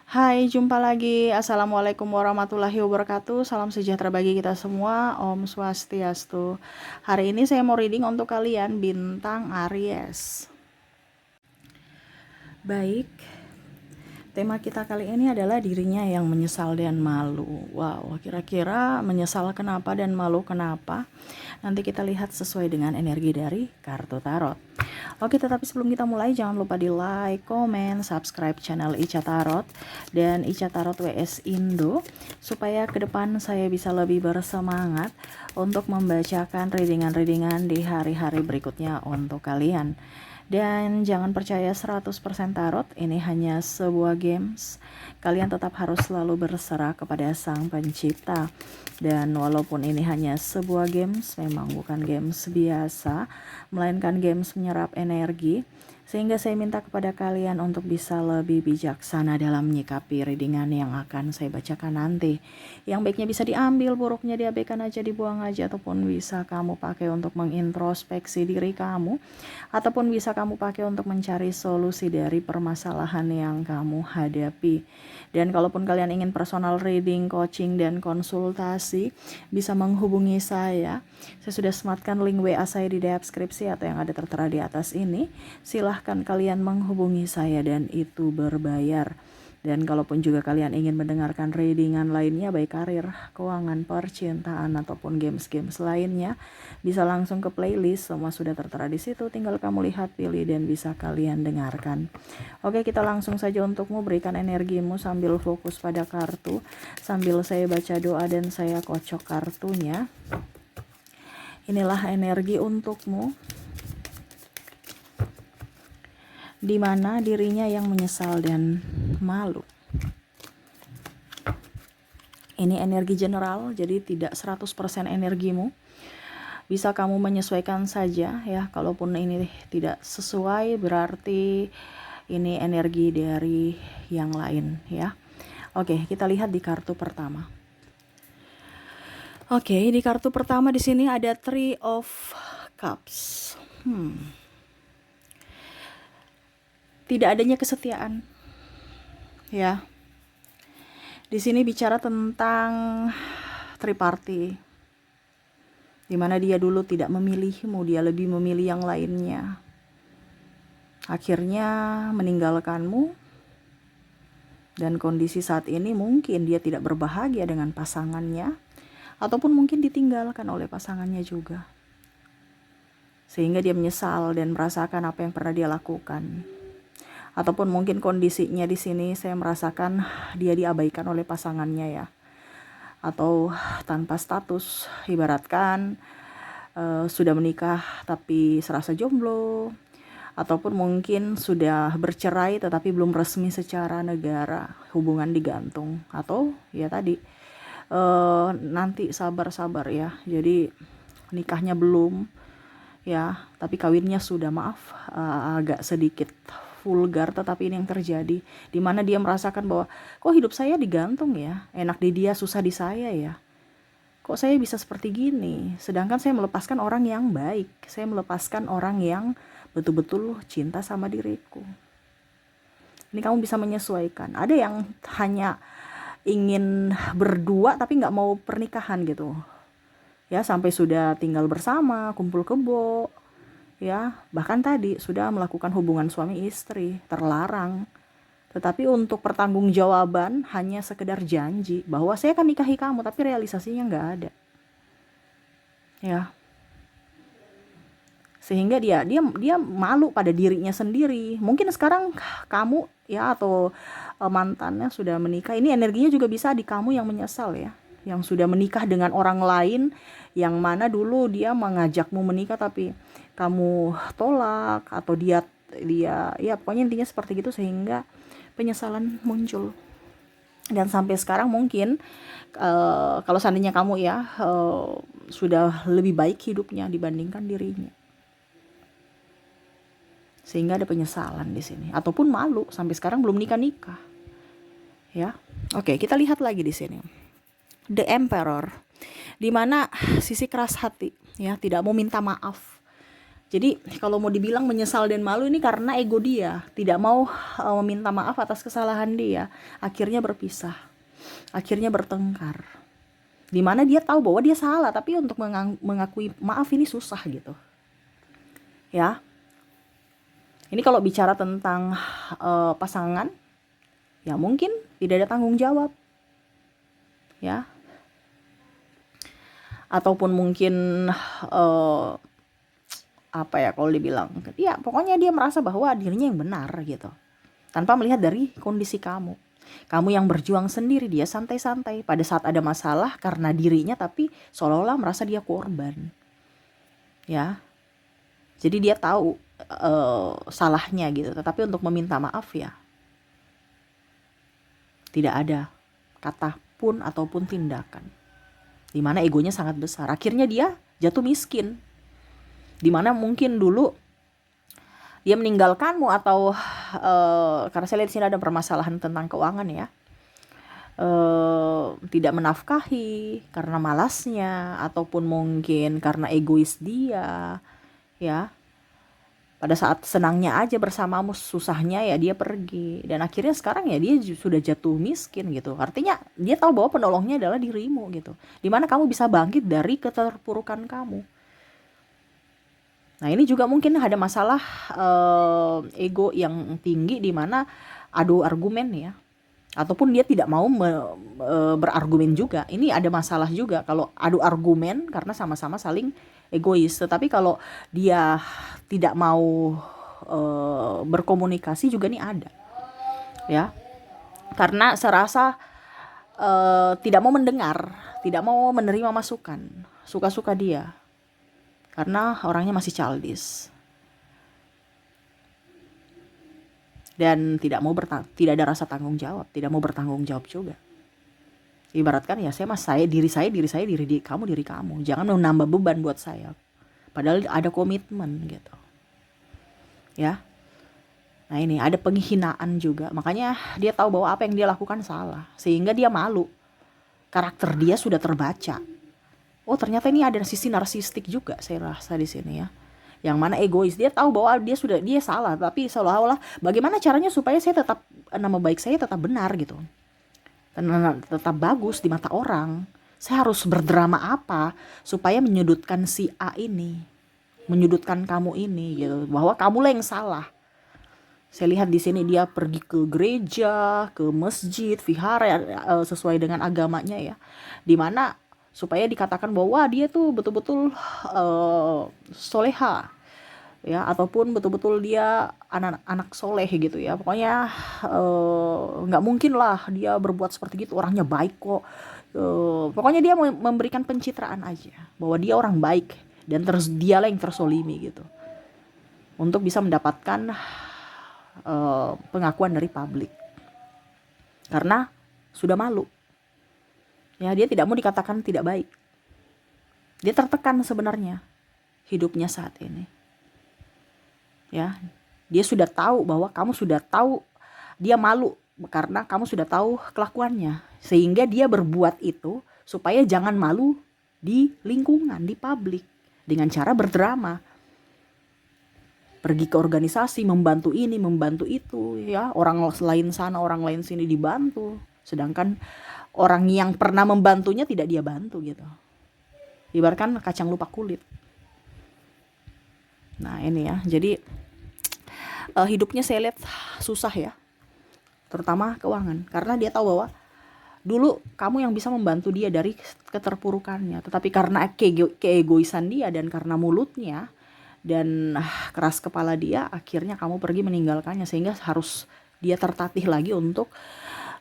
Hai, jumpa lagi. Assalamualaikum warahmatullahi wabarakatuh. Salam sejahtera bagi kita semua. Om Swastiastu. Hari ini saya mau reading untuk kalian bintang Aries. Baik, tema kita kali ini adalah dirinya yang menyesal dan malu. Wow, kira-kira menyesal kenapa dan malu kenapa? Nanti kita lihat sesuai dengan energi dari kartu tarot. Oke, tetapi sebelum kita mulai jangan lupa di like, komen, subscribe channel Ica Tarot dan Ica Tarot WS Indo supaya ke depan saya bisa lebih bersemangat untuk membacakan readingan-readingan di hari-hari berikutnya untuk kalian. Dan jangan percaya 100% tarot, ini hanya sebuah games. Kalian tetap harus selalu berserah kepada Sang Pencipta. Dan walaupun ini hanya sebuah games, memang bukan games biasa, melainkan games menyerap energi. Sehingga saya minta kepada kalian untuk bisa lebih bijaksana dalam menyikapi readingan yang akan saya bacakan nanti. Yang baiknya bisa diambil, buruknya diabaikan aja, dibuang aja, ataupun bisa kamu pakai untuk mengintrospeksi diri kamu, ataupun bisa kamu pakai untuk mencari solusi dari permasalahan yang kamu hadapi. Dan kalaupun kalian ingin personal reading, coaching, dan konsultasi, bisa menghubungi saya. Saya sudah sematkan link WA saya di deskripsi atau yang ada tertera di atas ini. Silahkan kalian menghubungi saya dan itu berbayar. Dan kalaupun juga kalian ingin mendengarkan readingan lainnya, baik karir, keuangan, percintaan, ataupun games-games lainnya, bisa langsung ke playlist, semua sudah tertera di situ, tinggal kamu lihat, pilih, dan bisa kalian dengarkan. Oke, kita langsung saja untukmu, berikan energimu sambil fokus pada kartu, sambil saya baca doa dan saya kocok kartunya. Inilah energi untukmu, di mana dirinya yang menyesal dan malu. Ini energi general, jadi tidak 100% energimu. Bisa kamu menyesuaikan saja ya. Kalaupun ini tidak sesuai, berarti ini energi dari yang lain ya. Oke, kita lihat di kartu pertama. Oke, di kartu pertama di sini ada Three of Cups. Tidak adanya kesetiaan. Ya. Di sini bicara tentang triparty. Di mana dia dulu tidak memilihmu, dia lebih memilih yang lainnya. Akhirnya meninggalkanmu. Dan kondisi saat ini mungkin dia tidak berbahagia dengan pasangannya, ataupun mungkin ditinggalkan oleh pasangannya juga. Sehingga dia menyesal dan merasakan apa yang pernah dia lakukan. Ataupun mungkin kondisinya di sini saya merasakan dia diabaikan oleh pasangannya ya. Atau tanpa status, ibaratkan sudah menikah tapi serasa jomblo. Ataupun mungkin sudah bercerai tetapi belum resmi secara negara, hubungan digantung. Atau ya tadi nanti sabar-sabar ya, jadi nikahnya belum ya, tapi kawinnya sudah, maaf agak sedikit vulgar, tetapi ini yang terjadi, dimana dia merasakan bahwa kok hidup saya digantung ya, enak di dia susah di saya ya, kok saya bisa seperti gini, sedangkan saya melepaskan orang yang baik, saya melepaskan orang yang betul-betul cinta sama diriku. Ini kamu bisa menyesuaikan. Ada yang hanya ingin berdua tapi nggak mau pernikahan gitu ya, sampai sudah tinggal bersama, kumpul kebo ya, bahkan tadi sudah melakukan hubungan suami istri, terlarang. Tetapi untuk pertanggungjawaban hanya sekedar janji bahwa saya akan nikahi kamu, tapi realisasinya nggak ada ya. Sehingga dia malu pada dirinya sendiri. Mungkin sekarang kamu ya, atau mantannya sudah menikah, ini energinya juga bisa di kamu yang menyesal ya, yang sudah menikah dengan orang lain, yang mana dulu dia mengajakmu menikah tapi kamu tolak, atau dia ya pokoknya intinya seperti gitu, sehingga penyesalan muncul. Dan sampai sekarang mungkin kalau seandainya kamu ya sudah lebih baik hidupnya dibandingkan dirinya, sehingga ada penyesalan di sini, ataupun malu sampai sekarang belum nikah ya. Oke, kita lihat lagi di sini The Emperor, di mana sisi keras hati ya, tidak mau minta maaf Jadi kalau mau dibilang menyesal dan malu ini karena ego dia, tidak mau meminta maaf atas kesalahan dia, akhirnya berpisah, akhirnya bertengkar. Dimana dia tahu bahwa dia salah, tapi untuk mengakui maaf ini susah gitu. Ya, ini kalau bicara tentang pasangan, ya mungkin tidak ada tanggung jawab, ya, ataupun mungkin apa ya kalau dibilang, ya pokoknya dia merasa bahwa dirinya yang benar gitu, tanpa melihat dari kondisi kamu. Kamu yang berjuang sendiri, dia santai-santai. Pada saat ada masalah karena dirinya, tapi seolah-olah merasa dia korban, ya. Jadi dia tahu salahnya gitu, tetapi untuk meminta maaf ya tidak ada kata pun ataupun tindakan. Dimana egonya sangat besar. Akhirnya dia jatuh miskin. Dimana mungkin dulu dia meninggalkanmu atau karena saya lihat di sini ada permasalahan tentang keuangan ya. Tidak menafkahi karena malasnya ataupun mungkin karena egois dia, ya. Pada saat senangnya aja bersamamu, susahnya ya dia pergi. Dan akhirnya sekarang ya dia sudah jatuh miskin gitu. Artinya dia tahu bahwa penolongnya adalah dirimu gitu. Dimana kamu bisa bangkit dari keterpurukan kamu. Nah ini juga mungkin ada masalah ego yang tinggi, dimana adu argumen ya. Ataupun dia tidak mau berargumen juga. Ini ada masalah juga kalau adu argumen karena sama-sama saling egois. Tetapi kalau dia tidak mau berkomunikasi juga nih ada, ya. Karena serasa tidak mau mendengar, tidak mau menerima masukan, suka-suka dia. Karena orangnya masih childish. Dan tidak ada rasa tanggung jawab, tidak mau bertanggung jawab juga. Ibaratkan ya diri kamu, jangan menambah beban buat saya. Padahal ada komitmen gitu. Ya. Nah ini ada penghinaan juga. Makanya dia tahu bahwa apa yang dia lakukan salah, sehingga dia malu. Karakter dia sudah terbaca. Oh ternyata ini ada sisi narsistik juga saya rasa di sini ya. Yang mana egois, dia tahu bahwa dia salah, tapi seolah-olah bagaimana caranya supaya saya tetap, nama baik saya tetap benar gitu, tetap bagus di mata orang. Saya harus berdrama apa supaya menyudutkan si A ini, menyudutkan kamu ini gitu, bahwa kamulah yang salah. Saya lihat di sini dia pergi ke gereja, ke masjid, vihara sesuai dengan agamanya ya, dimana supaya dikatakan bahwa dia tuh betul-betul soleha ya, ataupun betul-betul dia anak soleh gitu ya. Pokoknya nggak mungkin lah dia berbuat seperti gitu, orangnya baik kok. Pokoknya dia memberikan pencitraan aja bahwa dia orang baik, dan dialah yang tersolimi gitu, untuk bisa mendapatkan pengakuan dari publik karena sudah malu. Ya, dia tidak mau dikatakan tidak baik. Dia tertekan sebenarnya hidupnya saat ini. Ya, dia sudah tahu bahwa kamu sudah tahu, dia malu karena kamu sudah tahu kelakuannya, sehingga dia berbuat itu supaya jangan malu di lingkungan, di publik, dengan cara berdrama. Pergi ke organisasi, membantu ini, membantu itu, ya, orang lain sana, orang lain sini dibantu, sedangkan orang yang pernah membantunya tidak dia bantu gitu. Ibaratkan kacang lupa kulit. Nah ini ya, jadi hidupnya saya lihat susah ya, terutama keuangan, karena dia tahu bahwa dulu kamu yang bisa membantu dia dari keterpurukannya, tetapi karena keegoisan dia dan karena mulutnya dan keras kepala dia, akhirnya kamu pergi meninggalkannya, sehingga harus dia tertatih lagi untuk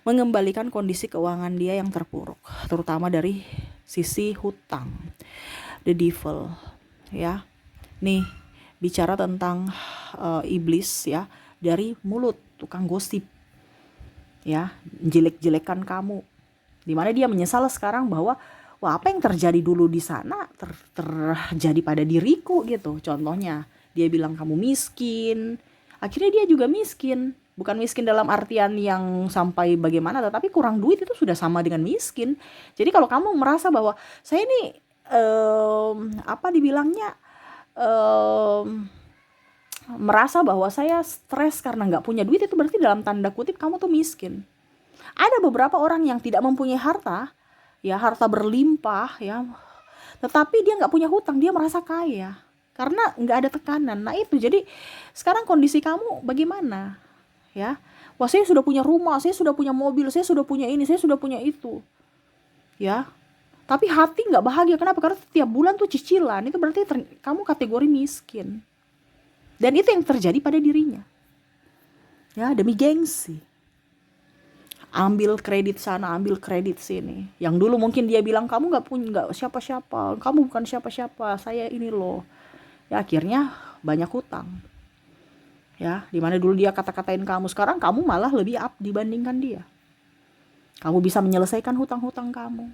mengembalikan kondisi keuangan dia yang terpuruk, terutama dari sisi hutang. The devil ya. Nih bicara tentang iblis ya, dari mulut, tukang gosip ya, jelek-jelekan kamu, dimana dia menyesal sekarang bahwa wah, apa yang terjadi dulu di sana terjadi pada diriku gitu. Contohnya dia bilang kamu miskin, akhirnya dia juga miskin. Bukan miskin dalam artian yang sampai bagaimana, tetapi kurang duit itu sudah sama dengan miskin. Jadi kalau kamu merasa bahwa saya ini apa dibilangnya, em, merasa bahwa saya stres karena nggak punya duit, itu berarti dalam tanda kutip kamu tuh miskin. Ada beberapa orang yang tidak mempunyai harta, ya harta berlimpah ya, tetapi dia nggak punya hutang, dia merasa kaya karena nggak ada tekanan. Nah itu, jadi sekarang kondisi kamu bagaimana ya? Wah, saya sudah punya rumah, saya sudah punya mobil, saya sudah punya ini, saya sudah punya itu, ya. Tapi hati nggak bahagia. Kenapa? Karena setiap bulan tuh cicilan. Itu berarti kamu kategori miskin. Dan itu yang terjadi pada dirinya. Ya, demi gengsi. Ambil kredit sana, ambil kredit sini. Yang dulu mungkin dia bilang, kamu nggak punya, nggak siapa-siapa, kamu bukan siapa-siapa, saya ini loh. Ya akhirnya banyak hutang. Ya, dimana dulu dia kata-katain kamu, sekarang kamu malah lebih up dibandingkan dia. Kamu bisa menyelesaikan hutang-hutang kamu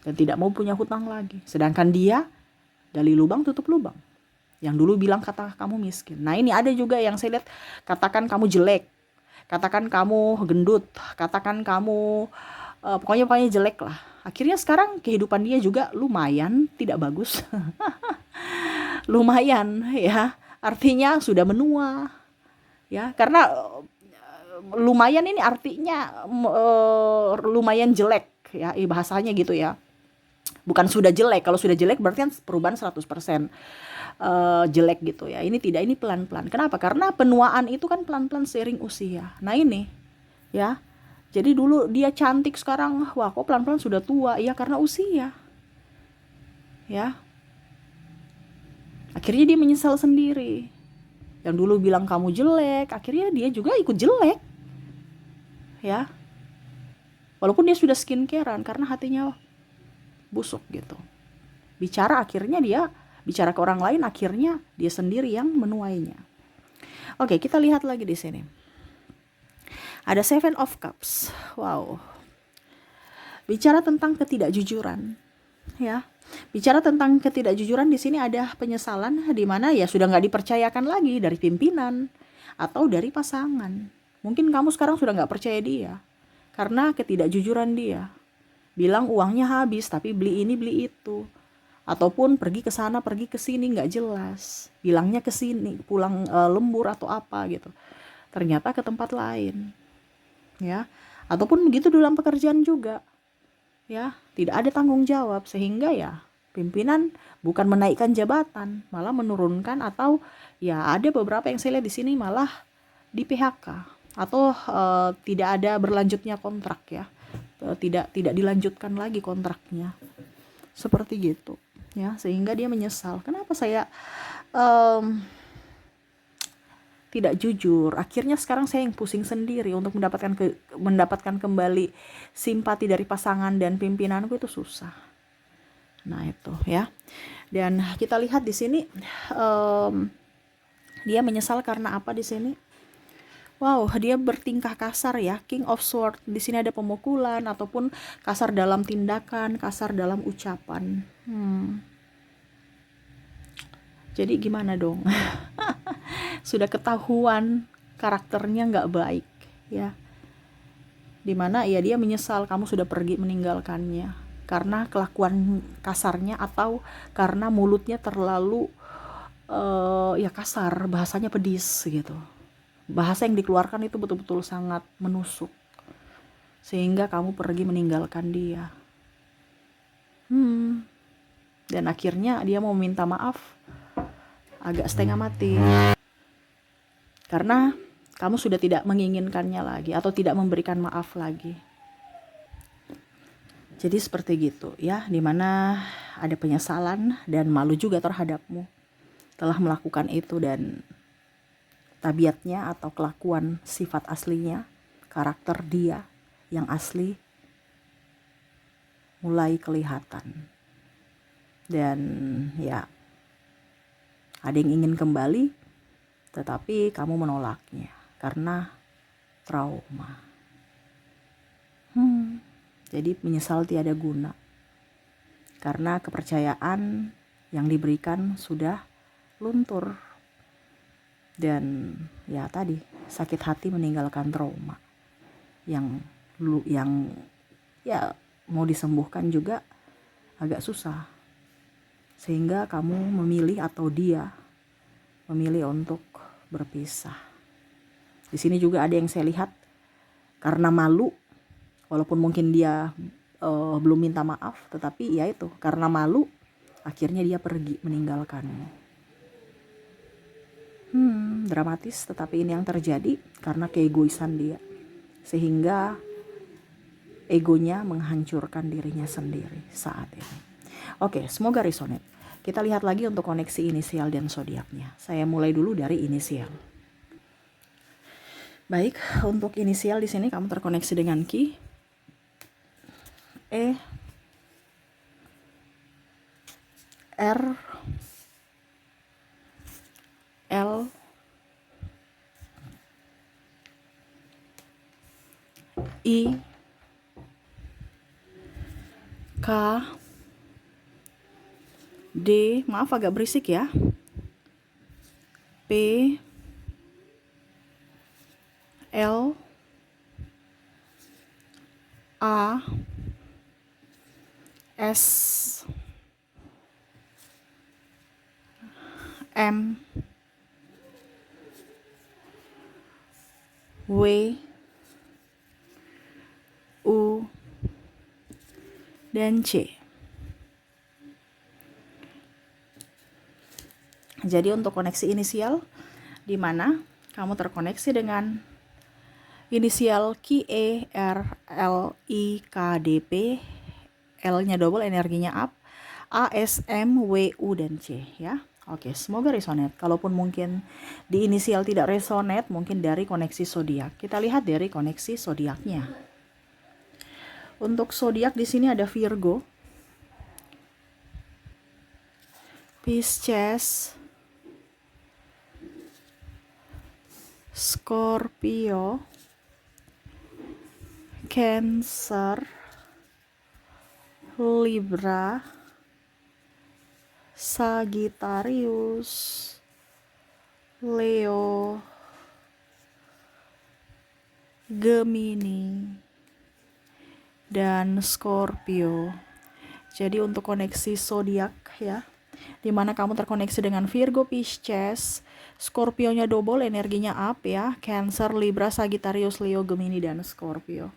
dan tidak mau punya hutang lagi. Sedangkan dia gali lubang tutup lubang. Yang dulu bilang kata kamu miskin. Nah ini ada juga yang saya lihat, katakan kamu jelek, katakan kamu gendut, katakan kamu pokoknya jelek lah. Akhirnya sekarang kehidupan dia juga lumayan tidak bagus. Lumayan ya, artinya sudah menua ya, karena lumayan ini artinya lumayan jelek ya, bahasanya gitu ya. Bukan sudah jelek. Kalau sudah jelek berarti kan perubahan 100% jelek gitu ya. Ini tidak, ini pelan-pelan. Kenapa? Karena penuaan itu kan pelan-pelan seiring usia. Nah ini ya. Jadi dulu dia cantik, sekarang wah kok pelan-pelan sudah tua. Ya karena usia. Ya. Akhirnya dia menyesal sendiri. Yang dulu bilang kamu jelek, akhirnya dia juga ikut jelek. Ya. Walaupun dia sudah skincarean karena hatinya busuk gitu. Bicara ke orang lain, akhirnya dia sendiri yang menuainya. Oke, kita lihat lagi di sini. Ada Seven of Cups. Wow. Bicara tentang ketidakjujuran, ya. Bicara tentang ketidakjujuran, di sini ada penyesalan di mana ya sudah nggak dipercayakan lagi dari pimpinan atau dari pasangan. Mungkin kamu sekarang sudah nggak percaya dia karena ketidakjujuran dia. Bilang uangnya habis tapi beli ini beli itu, ataupun pergi ke sana pergi ke sini nggak jelas, bilangnya ke sini pulang lembur atau apa gitu, ternyata ke tempat lain ya. Ataupun begitu dalam pekerjaan juga ya, tidak ada tanggung jawab sehingga ya pimpinan bukan menaikkan jabatan malah menurunkan, atau ya ada beberapa yang saya lihat di sini malah di PHK atau tidak ada berlanjutnya kontrak ya. Tidak dilanjutkan lagi kontraknya, seperti gitu ya, sehingga dia menyesal, kenapa saya tidak jujur, akhirnya sekarang saya yang pusing sendiri untuk mendapatkan kembali simpati dari pasangan dan pimpinanku, itu susah. Nah itu ya, dan kita lihat di sini dia menyesal karena apa di sini. Wow, dia bertingkah kasar ya, King of Swords. Di sini ada pemukulan ataupun kasar dalam tindakan, kasar dalam ucapan. Jadi gimana dong? Sudah ketahuan karakternya nggak baik, ya. Dimana ya dia menyesal kamu sudah pergi meninggalkannya karena kelakuan kasarnya atau karena mulutnya terlalu ya kasar, bahasanya pedis gitu. Bahasa yang dikeluarkan itu betul-betul sangat menusuk sehingga kamu pergi meninggalkan dia. Dan akhirnya dia mau minta maaf agak setengah mati karena kamu sudah tidak menginginkannya lagi atau tidak memberikan maaf lagi. Jadi seperti gitu ya, dimana ada penyesalan dan malu juga terhadapmu telah melakukan itu, dan tabiatnya atau kelakuan sifat aslinya, karakter dia yang asli mulai kelihatan. Dan ya ada yang ingin kembali tetapi kamu menolaknya karena trauma. Jadi menyesal tiada guna karena kepercayaan yang diberikan sudah luntur. Dan ya tadi, sakit hati meninggalkan trauma yang ya mau disembuhkan juga agak susah. sehingga kamu memilih atau dia memilih untuk berpisah. Di sini juga ada yang saya lihat karena malu, walaupun mungkin dia belum minta maaf, tetapi ya itu karena malu akhirnya dia pergi meninggalkanmu. Dramatis, tetapi ini yang terjadi karena keegoisan dia, sehingga egonya menghancurkan dirinya sendiri saat ini. Oke, semoga resonate. Kita lihat lagi untuk koneksi inisial dan zodiaknya. Saya mulai dulu dari inisial. Baik, untuk inisial di sini kamu terkoneksi dengan Ki, E, R, L, I, K, D, maaf agak berisik ya, P, L, A, S, M, W, U, dan C. Jadi untuk koneksi inisial, di mana kamu terkoneksi dengan inisial Ki, E, R, L, I, K, D, P, L-nya double, energinya up, A, S, M, W, U, dan C ya. Oke, semoga resonate. Kalaupun mungkin di inisial tidak resonate, mungkin dari koneksi zodiak. Kita lihat dari koneksi zodiaknya. Untuk zodiak di sini ada Virgo, Pisces, Scorpio, Cancer, Libra, Sagittarius, Leo, Gemini, dan Scorpio. Jadi untuk koneksi zodiak ya, dimana kamu terkoneksi dengan Virgo, Pisces, Scorpio-nya double, energinya up ya, Cancer, Libra, Sagittarius, Leo, Gemini, dan Scorpio.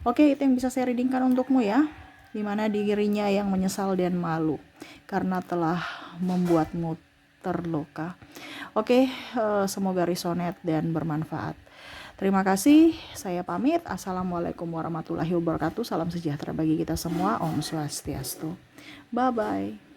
Oke, itu yang bisa saya readingkan untukmu ya, dimana dirinya yang menyesal dan malu karena telah membuatmu terluka. Oke, semoga resonate dan bermanfaat. Terima kasih, saya pamit. Assalamualaikum warahmatullahi wabarakatuh. Salam sejahtera bagi kita semua. Om Swastiastu. Bye-bye.